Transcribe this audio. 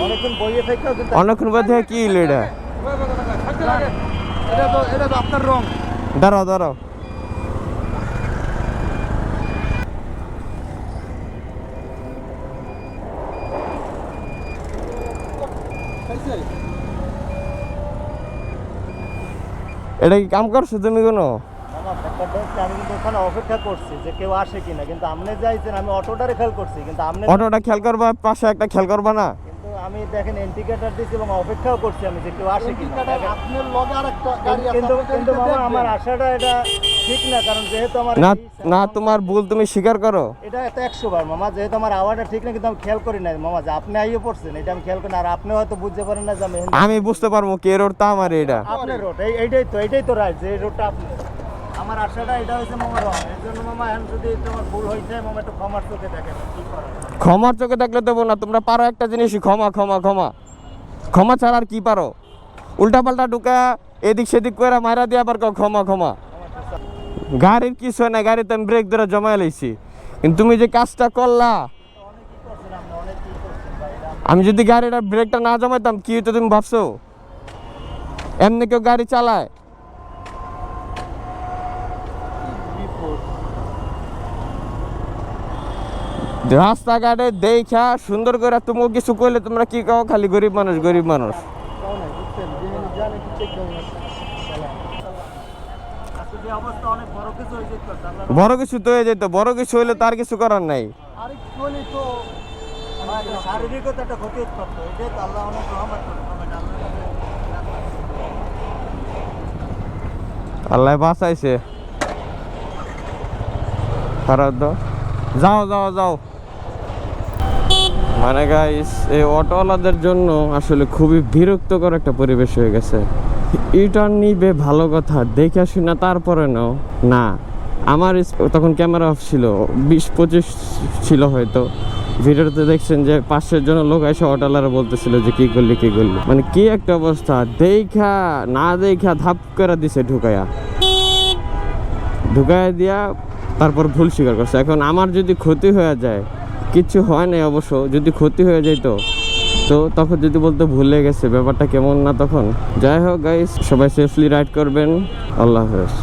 অনেকক্ষণ বইয়ে থেকেও কিন্তু অনেকক্ষণ বই থেকে কি হলো এটা? এটা তো আপনার রং। দাঁড়াও দাঁড়াও, এটা কি কাম করছো তুমি কোনো? আমার ব্যাপারটা হচ্ছে আমি কিন্তু ওখানে অপেক্ষা করছি যে কেউ আসে কিনা, কিন্তু আপনি যাইছেন, আমি অটোটারে খেয়াল করছি, কিন্তু আপনি অটোটা খেয়াল করবা, পাশে একটা খেয়াল করবা না? কিন্তু আমি দেখেন ইন্ডিকেটর দিয়েছি এবং অপেক্ষাও করছি আমি যে কেউ আসে কিনা। আপনার লগে আরেকটা গাড়ি আছে, কিন্তু আপনি কিন্তু গাড়িটা মামা দেখবেন। আমার আশাটা এটা ঠিক না, কারণ যেহেতু আমার না না, তোমার ভুল তুমি স্বীকার করো। এটা এত 100 বার মামা, যেহেতু আমার আওয়াজটা ঠিক না, কিন্তু আমি খেয়াল করি নাই মামা যে আপনি আইয়ে পড়ছেন, এটা আমি খেয়াল করি না। আর আপনি হয়তো বুঝতে পারেন না যে আমি আমি বুঝতে পারবো কে রোডটা আমার এটা। আপনার রোড এইটাই তো রাইট, যে এই রোডটা আপনি। আমার আশাটা এটা হয়েছে মামা রং, এর জন্য মামা এখন যদি তোমার ভুল হয়েছে মামা একটু ক্ষমার চোখে দেখেন কি করার। ক্ষমার চোখে দেখলে দেবো না, তোমরা পারো একটা জিনিসই, ক্ষমা ক্ষমা ক্ষমা। ক্ষমা ছাড়া আর কি পারো? উল্টা পাল্টা ঢুকা এদিক সেদিক করে মারা দিয়ে আবার কও ক্ষমা ক্ষমা। গাড়ির কিছু হয় না, গাড়িতে আমি ব্রেক ধরে জমায় লাইছি, কিন্তু তুমি যে কাজটা করলা, আমি যদি গাড়িটা ব্রেকটা না জমাইতাম কি হতো তুমি ভাবছো? এমনি কেউ গাড়ি চালায়? রাস্তাঘাটে দেখা সুন্দর করে তুমি কিছু করলে তোমরা কি কও? খালি গরিব মানুষ গরিব মানুষ। যে অবস্থা অনেক বড় কিছু হয়ে যেত বড় কিছু তো হয়ে যেত, বড় কিছু হইলে তার কিছু করার নাই। আরেক গলি তো শারীরিকও তো একটা ক্ষতি উৎপন্ন, এটাই তো আল্লাহ অনেক রহমত করে। আল্লাহ বাঁচাইছে। খারাপ দাও, যাও যাও যাও। মানে গাইস, এই অটোওয়ালাদের জন্য আসলে খুবই বিরক্তকর একটা পরিবেশ হয়ে গেছে। ইউটার্ন নিবে ভালো কথা, দেখে আসি না, তারপরে নাও না। আমার তখন ক্যামেরা অফ ছিল, 20-25 ছিল হয়তো। ভিডিওতে দেখছেন যে 500 জন লোক এসে অটোওয়ালারা বলতেছিল যে কি করলি কি করলি, মানে কি একটা অবস্থা। দেখা না দেখা ধাপ করে দিছে, ঢুকায়া দিয়া তারপর ভুল স্বীকার করছে। এখন আমার যদি ক্ষতি হয়ে যায়, কিছু হয় নাই অবশ্য, যদি ক্ষতি হয়ে যেত তো তখন যদি বলতে ভুলে গেছে, ব্যাপারটা কেমন না তখন? যাই হোক গাইস, সবাই সেফলি রাইড করবেন। আল্লাহ হাফেজ।